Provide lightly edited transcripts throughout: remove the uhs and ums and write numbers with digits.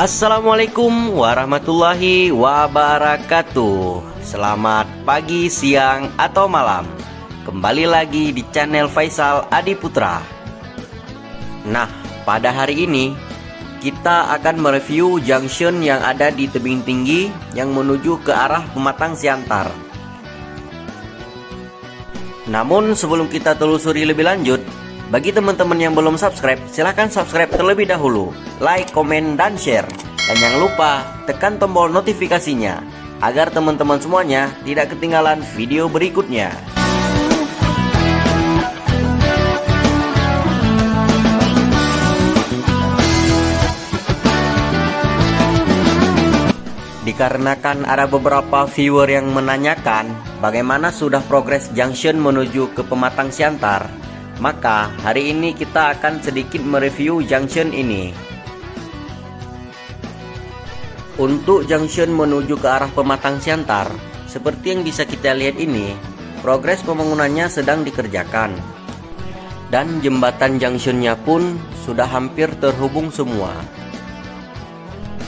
Assalamualaikum warahmatullahi wabarakatuh. Selamat pagi, siang, atau malam. Kembali lagi di channel Faisal Adiputra. Nah, pada hari ini kita akan mereview junction yang ada di tebing tinggi yang menuju ke arah Pematang Siantar. Namun sebelum kita telusuri lebih lanjut, bagi teman-teman yang belum subscribe, silahkan subscribe terlebih dahulu, like, komen, dan share. Dan jangan lupa tekan tombol notifikasinya agar teman-teman semuanya tidak ketinggalan video berikutnya. Dikarenakan ada beberapa viewer yang menanyakan bagaimana sudah progres junction menuju ke Pematang Siantar, maka hari ini kita akan sedikit mereview junction ini. Untuk junction menuju ke arah Pematang Siantar, seperti yang bisa kita lihat ini, progres pembangunannya sedang dikerjakan. Dan jembatan junctionnya pun sudah hampir terhubung semua.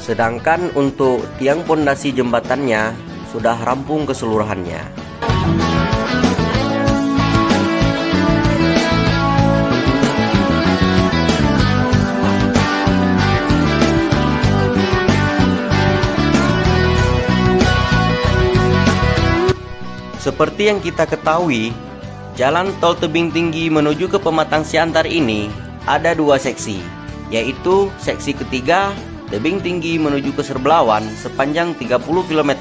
Sedangkan untuk tiang pondasi jembatannya sudah rampung keseluruhannya. Seperti yang kita ketahui, jalan tol tebing tinggi menuju ke Pematang Siantar ini ada dua seksi, yaitu seksi ketiga tebing tinggi menuju ke Serbelawan sepanjang 30 km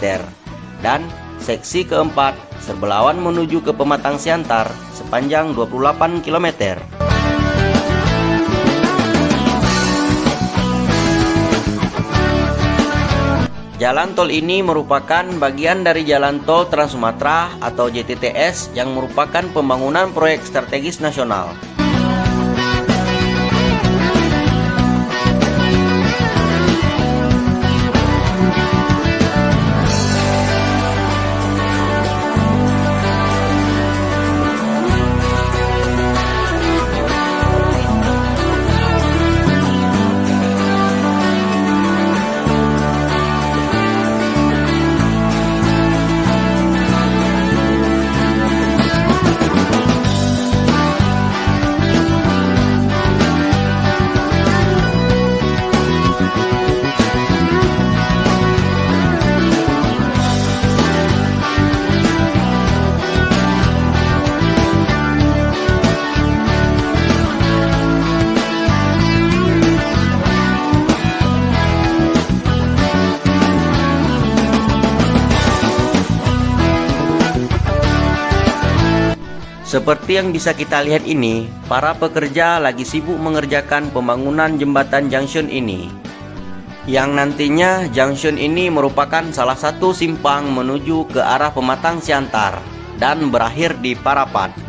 dan seksi keempat Serbelawan menuju ke Pematang Siantar sepanjang 28 km. Jalan tol ini merupakan bagian dari Jalan Tol Trans Sumatera atau JTTS yang merupakan pembangunan proyek strategis nasional. Seperti yang bisa kita lihat ini, para pekerja lagi sibuk mengerjakan pembangunan jembatan junction ini. Yang nantinya junction ini merupakan salah satu simpang menuju ke arah Pematang Siantar dan berakhir di Parapat.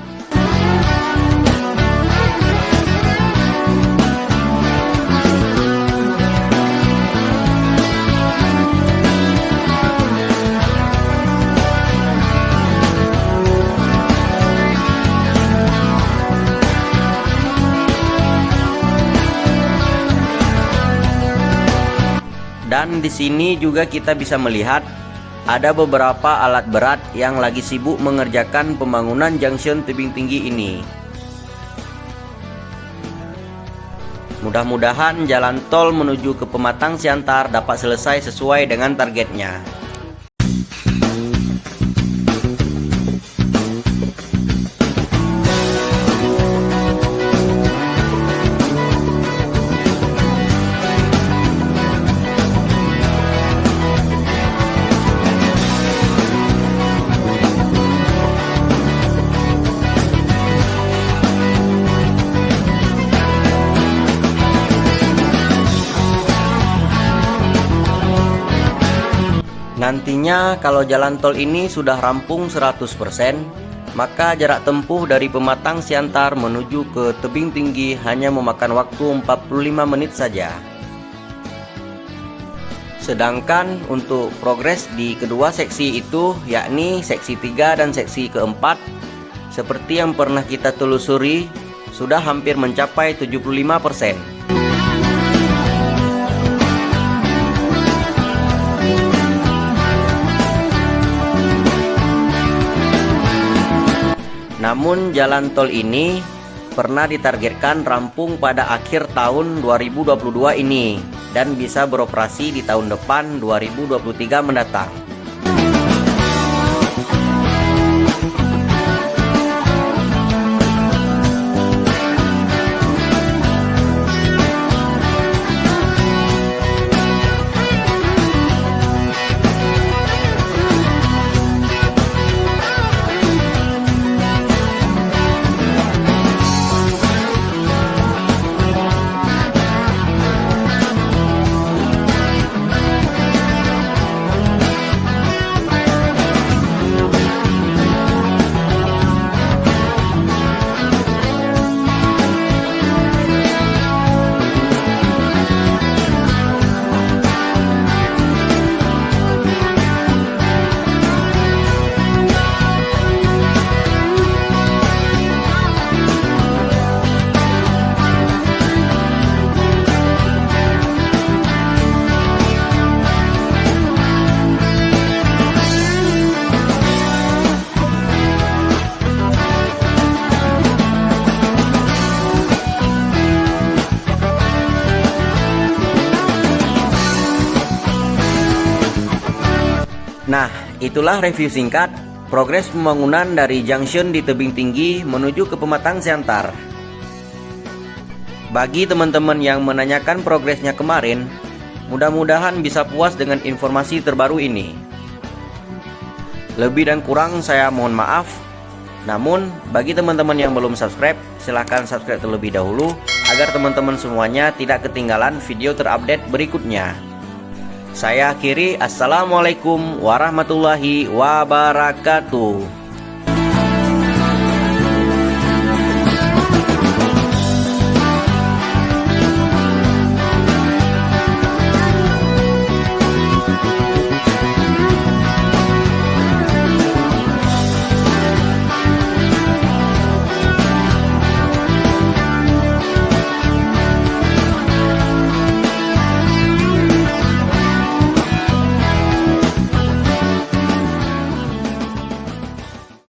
Dan di sini juga kita bisa melihat ada beberapa alat berat yang lagi sibuk mengerjakan pembangunan junction tebing tinggi ini. Mudah-mudahan jalan tol menuju ke Pematang Siantar dapat selesai sesuai dengan targetnya. Nantinya kalau jalan tol ini sudah rampung 100%, maka jarak tempuh dari Pematang Siantar menuju ke tebing tinggi hanya memakan waktu 45 menit saja. Sedangkan untuk progres di kedua seksi itu, yakni seksi 3 dan seksi keempat, seperti yang pernah kita telusuri, sudah hampir mencapai 75%. Namun jalan tol ini pernah ditargetkan rampung pada akhir tahun 2022 ini dan bisa beroperasi di tahun depan 2023 mendatang. Nah, itulah review singkat progres pembangunan dari junction di Tebing Tinggi menuju ke Pematang Siantar. Bagi teman-teman yang menanyakan progresnya kemarin, mudah-mudahan bisa puas dengan informasi terbaru ini. Lebih dan kurang saya mohon maaf. Namun, bagi teman-teman yang belum subscribe, silahkan subscribe terlebih dahulu agar teman-teman semuanya tidak ketinggalan video terupdate berikutnya. Saya akhiri, assalamualaikum warahmatullahi wabarakatuh.